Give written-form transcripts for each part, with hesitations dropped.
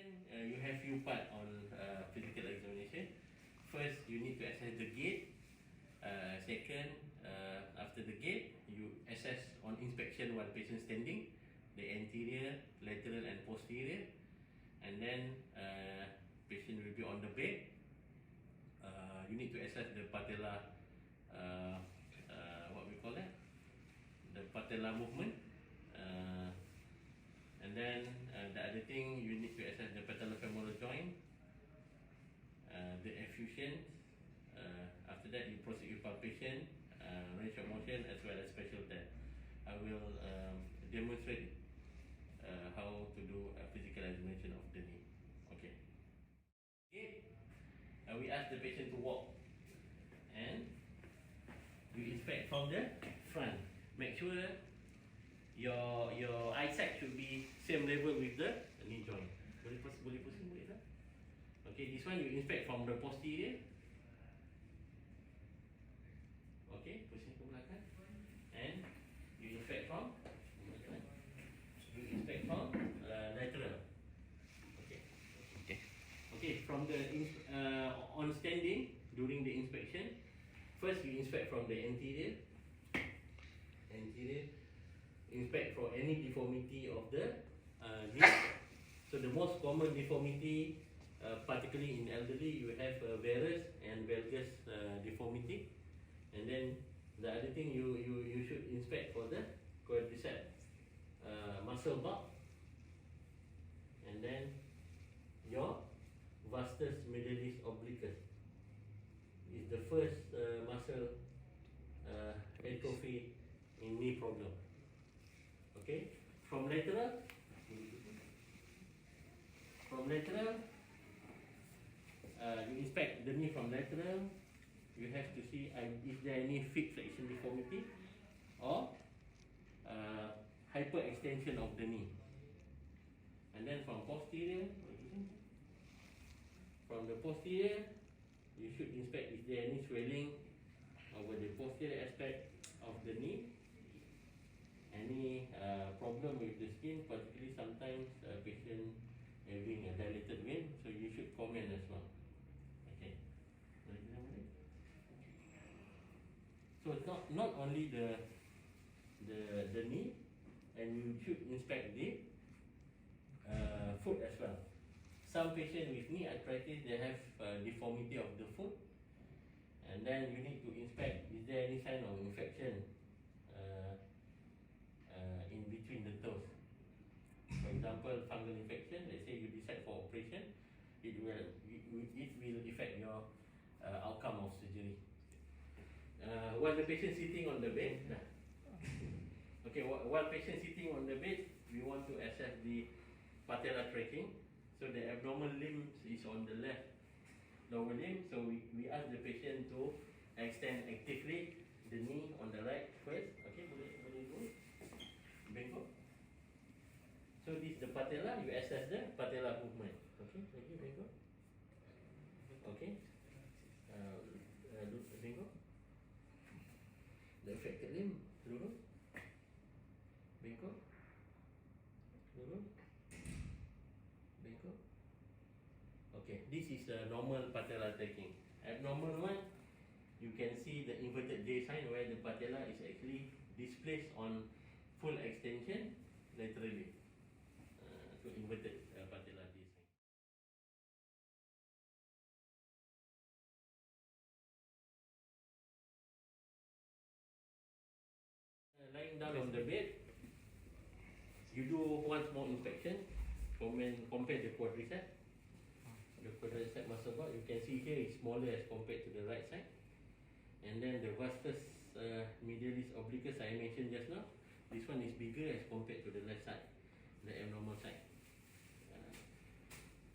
You have few part on physical examination. First, you need to assess the gait. Second, after the gait, you assess on inspection while patient standing, the anterior, lateral and posterior. And then patient will be on the bed. You need to assess the patella, what we call that, the patella movement. And then the other thing, you need to assess the patellofemoral joint, the effusion. After that, you proceed with palpation, range of motion, as well as special test. I will demonstrate how to do a physical examination of the knee. Okay. We ask the patient to walk, and you inspect from the front. Make sure your eyesight should be same level with the knee joint. Boleh pusing boleh tak? Okay, this one you inspect from the posterior. Okay, pusing ke belakang. And you inspect from lateral. Okay, from the on standing during the inspection, first you inspect from the anterior. Inspect for any deformity of the knee. So the most common deformity, particularly in elderly, you have varus and valgus deformity. And then the other thing you should inspect for the quadriceps muscle bulk, and then your vastus medialis obliquus is the first muscle atrophy in knee problem. Okay, from lateral, you inspect the knee from lateral. You have to see is there any fixed flexion deformity or hyperextension of the knee. And then from posterior, you should inspect is there any swelling over the posterior aspect of the knee, any problem with the skin, particularly sometimes a patient having a dilated vein, so you should comment as well. Okay. So it's not only the knee, and you should inspect the foot as well. Some patients with knee arthritis, they have deformity of the foot, and then you need to inspect is there any sign of infection in between the toes. For example, fungal infection. Let's say you decide for operation, it will affect your outcome of surgery. While the patient sitting on the bed, while patient sitting on the bed, we want to assess the patella tracking. So the abnormal limb is on the left lower limb. So we ask the patient to extend actively the knee on the right first. Okay, boleh go. Bengkok. So this is the patella. You assess the patella movement. Okay, lagi bengkok. Okay. Bengkok. The affected limb. Turun. Bengkok. Turun. Bengkok. Okay, this is the normal patella tracking. Abnormal one, you can see the inverted J sign where the patella is actually displaced on full extension laterally. So inverted patella J sign. Lying down on the bed, you do one small inspection. Compare the quadriceps. The quadriceps muscle bulk, you can see here is smaller as compared to the right side. And then the vastus medialis obliquus I mentioned just now, this one is bigger as compared to the left side, the abnormal side.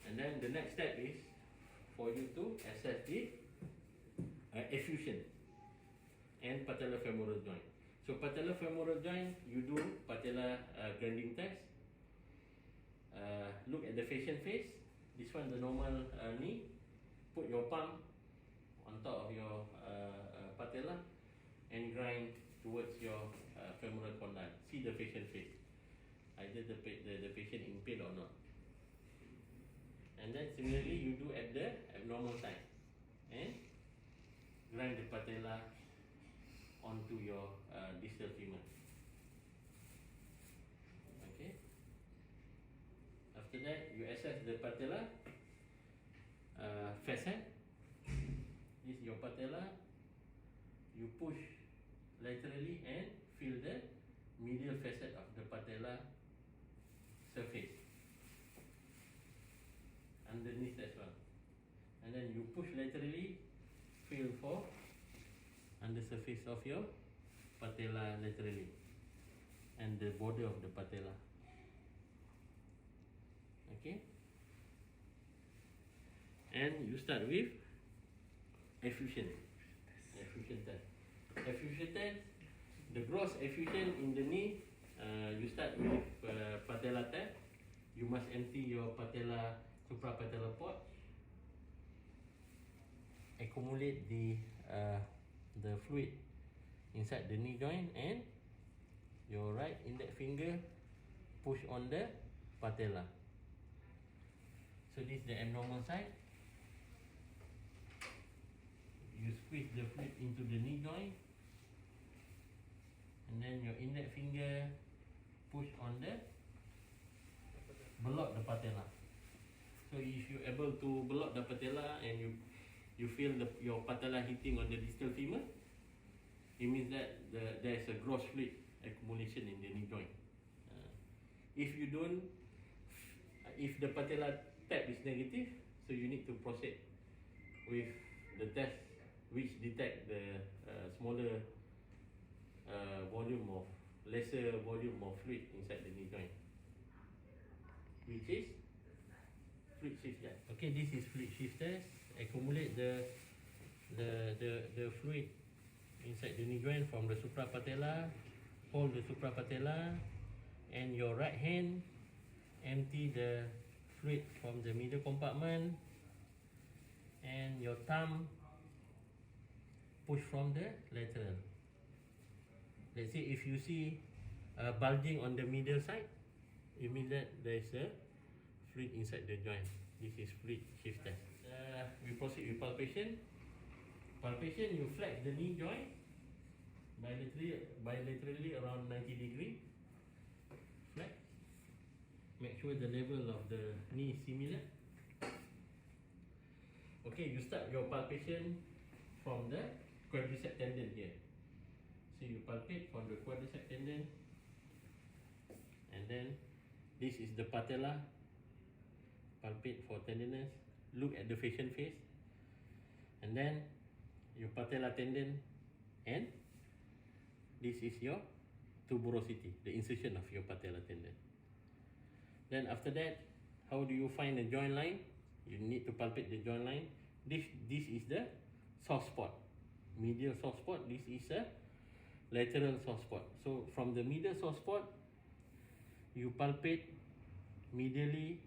And then the next step is for you to assess the effusion and patellofemoral joint. So patellofemoral joint, you do patella grinding test. Look at the patient face. This one the normal knee. Put your palm on top of your patella and grind towards your femoral condyle. See the patient face. Either the patient in pain or not. And then similarly you do at the abnormal side, and grind the patella onto your distal femur. Okay. After that, you assess the patella facet. This is your patella. You push laterally and feel the medial facet of the patella surface underneath as well. And then you push laterally, feel for under surface of your patella laterally and the border of the patella. Okay. And you start with effusion test. Effusion test, the gross effusion in the knee, you start with patella tap. You must empty your patella, suprapatellar port, accumulate the fluid inside the knee joint, and your right index finger push on the patella. So this is the abnormal side. You squeeze the fluid into the knee joint, and then your index finger push on the block the patella. So if you're able to block the patella and you feel your patella hitting on the distal femur, it means that there's a gross fluid accumulation in the knee joint. If you don't, if the patella tap is negative, so you need to proceed with the test which detect the smaller lesser volume of fluid inside the knee joint, which is fluid shift test. Okay, this is fluid shift test. Accumulate the fluid inside the knee joint from the suprapatella. Hold the suprapatella, and your right hand empty the fluid from the middle compartment, and your thumb push from the lateral. Let's say if you see bulging on the middle side, it means that there is a fluid inside the joint. This is fluid shift test. We proceed with palpation. Palpation, you flex the knee joint bilaterally around 90 degrees. Flex. Make sure the level of the knee is similar. Okay, you start your palpation from the quadricep tendon here. So you palpate from the quadricep tendon, and then this is the patella. Palpate for tenderness. Look at the patient face, and then your patella tendon, and this is your tuberosity, the insertion of your patella tendon. Then after that, how do you find the joint line? You need to palpate the joint line. This is the soft spot, medial soft spot. This is a lateral soft spot. So from the middle soft spot, you palpate medially,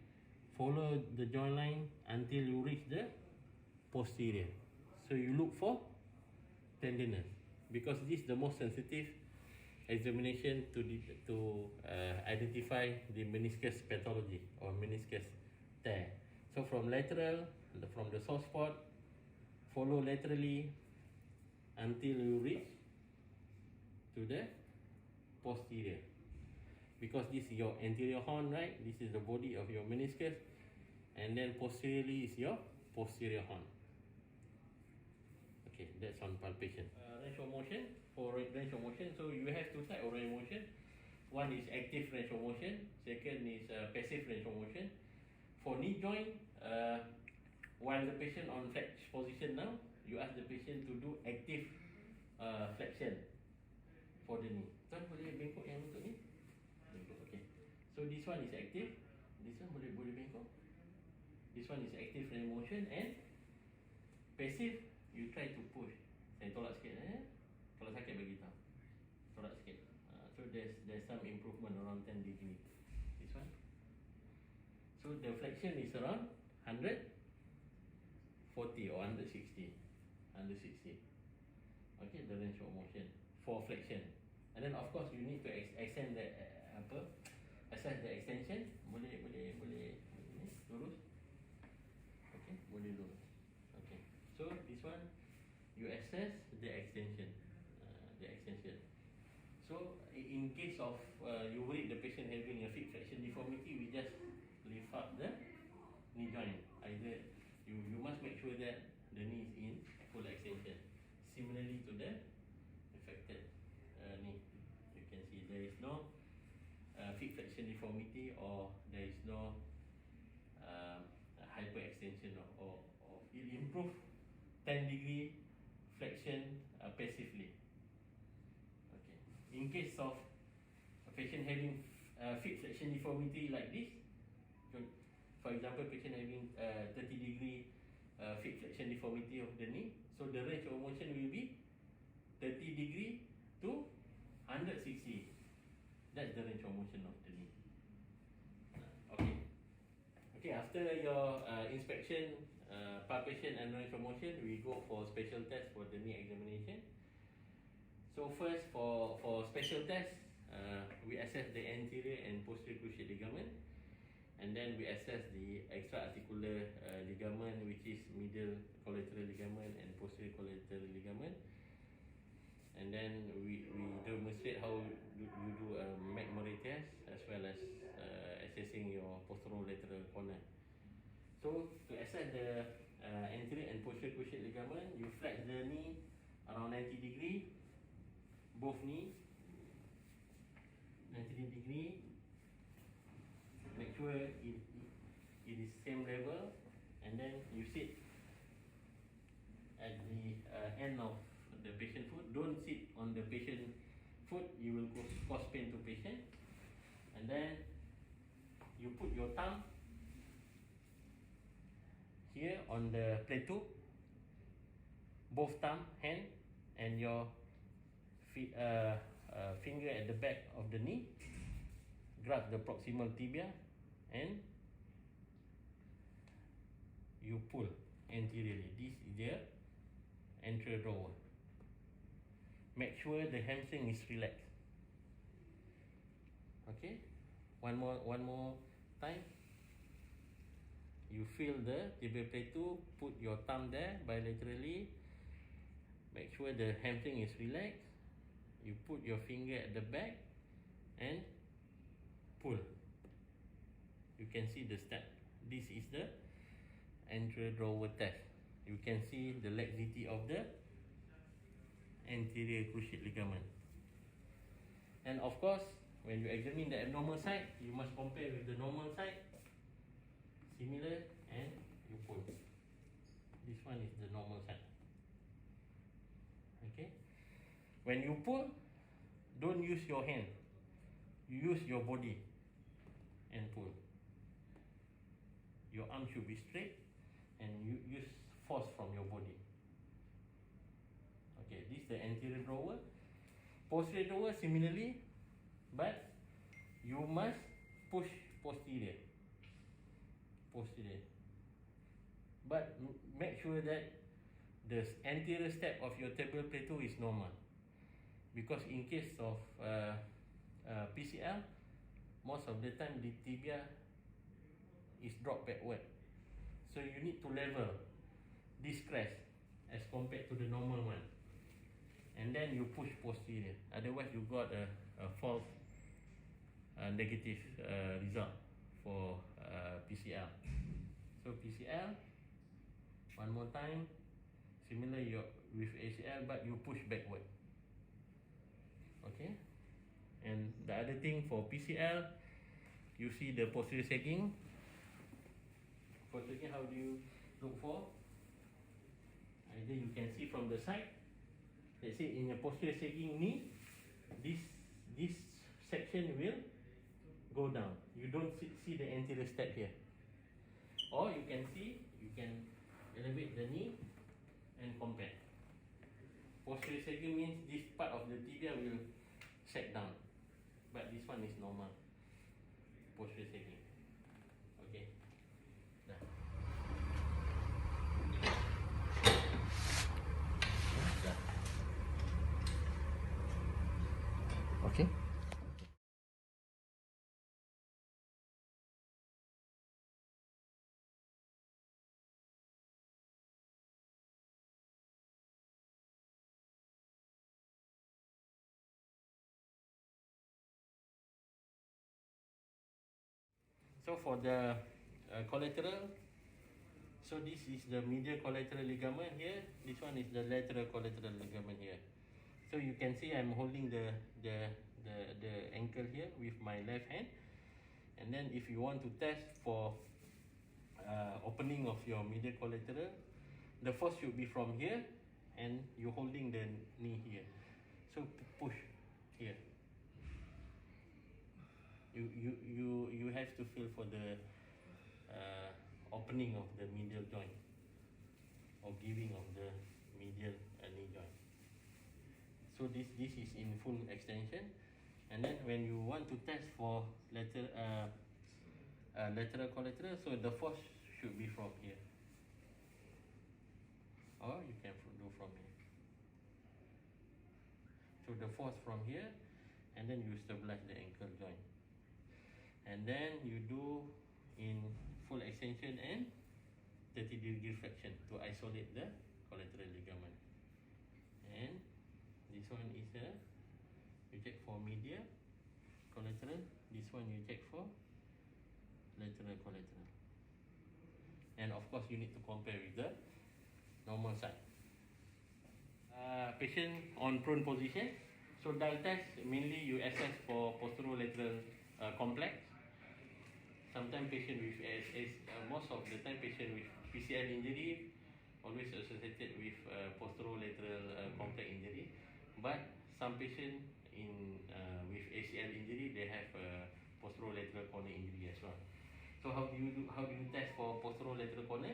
follow the joint line until you reach the posterior. So you look for tenderness, because this is the most sensitive examination to identify the meniscus pathology or meniscus tear. So from lateral, from the soft spot, follow laterally until you reach to the posterior, because this is your anterior horn, right? This is the body of your meniscus, and then posteriorly is your posterior horn. Okay, that's on palpation. Range of motion. For range of motion, so you have two types of range of motion. One is active range of motion. Second is passive range of motion. For knee joint, while the patient on flex position now, you ask the patient to do active flexion for the knee. Tuan boleh bengkok yang untuk ni? Bengkok, okay. So this one is active. This one boleh bengkok. This one is active range of motion, and passive, you try to push. Saya tolak sikit, kalau sakit bagi tahu. Tolak sikit. So there's some improvement around 10 degree. This one. So the flexion is around 140 or 160. 160. Okay, the range of motion for flexion. And then of course you need to extend the assess the extension. Boleh lurus. in case of you worried the patient having a fixed flexion deformity, we just lift up the knee joint. Either you must make sure that the knee is in full extension. Similarly to the affected knee, you can see there is no fixed flexion deformity, or there is no hyperextension, or it improves 10-degree flexion passively. Okay. In case of a patient having fixed flexion deformity like this, for example, patient having 30-degree fixed flexion deformity of the knee, so the range of motion will be 30 degree to 160. That's the range of motion of the knee. Okay. Okay, after your inspection, palpation and range of motion, we go for special test for the knee examination. So first, for special test, we assess the anterior and posterior cruciate ligament, and then we assess the extra-articular ligament, which is medial collateral ligament and posterior collateral ligament. And then we demonstrate how you do a McMurray test, as well as assessing your posterolateral corner. So to assess the anterior and posterior cruciate ligament, you flex the knee around 90 degree, both knees 90 degree. Make sure it is same level, and then you sit at the end of the patient foot. Don't sit on the patient foot, you will cause pain to patient. And then you put your thumb here on the plateau, both thumb, hand, and your finger at the back of the knee. Grab the proximal tibia and you pull anteriorly. This is the anterior drawer. Make sure the hamstring is relaxed. Okay, one more time. You feel the tibial plateau, put your thumb there bilaterally. Make sure the hamstring is relaxed. You put your finger at the back and pull. You can see the step. This is the anterior drawer test. You can see the laxity of the anterior cruciate ligament. And of course, when you examine the abnormal side, you must compare with the normal side. Similar, and you pull. This one is the normal side. Okay. When you pull, don't use your hand. You use your body and pull. Your arm should be straight, and you use force from your body. Okay, this is the anterior drawer. Posterior drawer similarly, but you must push posterior. But make sure that the anterior step of your tibial plateau is normal, because in case of PCL, most of the time the tibia is dropped backward, so you need to level this crest as compared to the normal one, and then you push posterior. Otherwise you got a false negative result for PCL. So PCL, one more time, similar with ACL, but you push backward. Okay. And the other thing for PCL, you see the posterior sagging. Posterior sagging, how do you look for? Either you can see from the side. Let's say in a posterior sagging knee, this section will go down. You don't see the anterior step here. Or you can elevate the knee and compare. Posterior sagging means this part of the tibia will sag down, but this one is normal. Posterior sagging. Okay. Dah. Okay. So for the collateral, so this is the medial collateral ligament here. This one is the lateral collateral ligament here. So you can see I'm holding the ankle here with my left hand. And then if you want to test for opening of your medial collateral, the force should be from here, and you're holding the knee here. So push here. You have to feel for the opening of the medial joint, or giving of the medial knee joint. So this is in full extension. And then when you want to test for lateral collateral, so the force should be from here, or you can do from here. So the force from here, and then you stabilize the ankle joint. And then you do in full extension and 30-degree flexion to isolate the collateral ligament. And this one is you check for medial collateral. This one you check for lateral collateral. And of course you need to compare with the normal side. Patient on prone position. So dial test, mainly you assess for posterolateral complex. Sometimes patient with most of the time patient with PCL injury always associated with posterolateral complex injury. But some patient with ACL injury, they have posterolateral corner injury as well. So how do you test for posterolateral corner?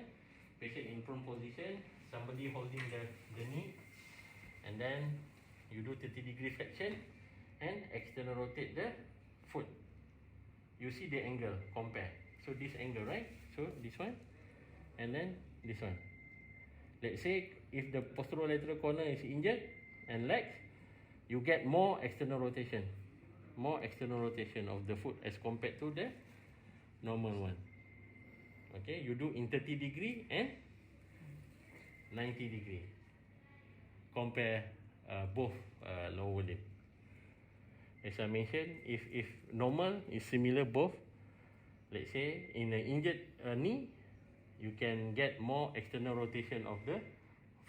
Patient in prone position, somebody holding the knee, and then you do 30-degree flexion and external rotate the foot. You see the angle, compare. So this angle, right? So this one, and then this one. Let's say if the posterolateral corner is injured and legs, you get more external rotation of the foot as compared to the normal one. Okay, you do in 30-degree and 90-degree. Compare both lower limb. As I mentioned, if normal is similar both, let's say in an injured knee, you can get more external rotation of the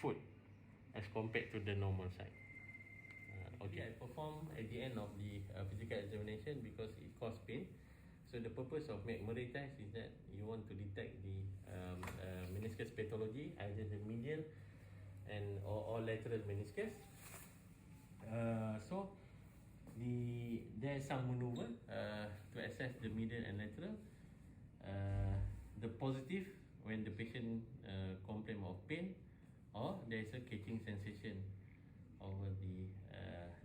foot as compared to the normal side. Okay, I perform at the end of the physical examination because it caused pain. So the purpose of McMurray test is that you want to detect the meniscus pathology, either the medial and or lateral meniscus. So there's some maneuver to assess the medial and lateral. The positive when the patient complain of pain, or there is a catching sensation over the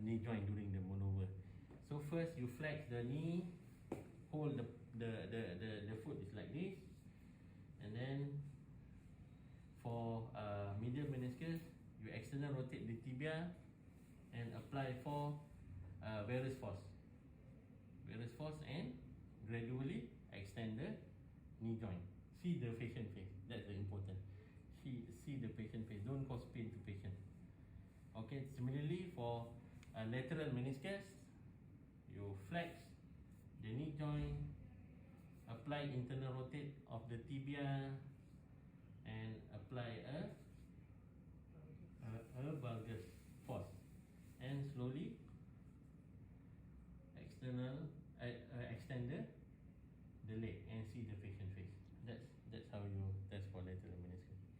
knee joint during the maneuver. So first you flex the knee, hold the foot is like this, and then for medial meniscus, you external rotate the tibia and apply for varus force, and gradually extend the knee joint. See the patient face, that's the important. See the patient face, don't cause pain to patient. Okay, similarly for lateral meniscus, you flex the knee joint, apply internal rotate of the tibia, and apply a valgus force, and slowly extend the leg and see the patient face.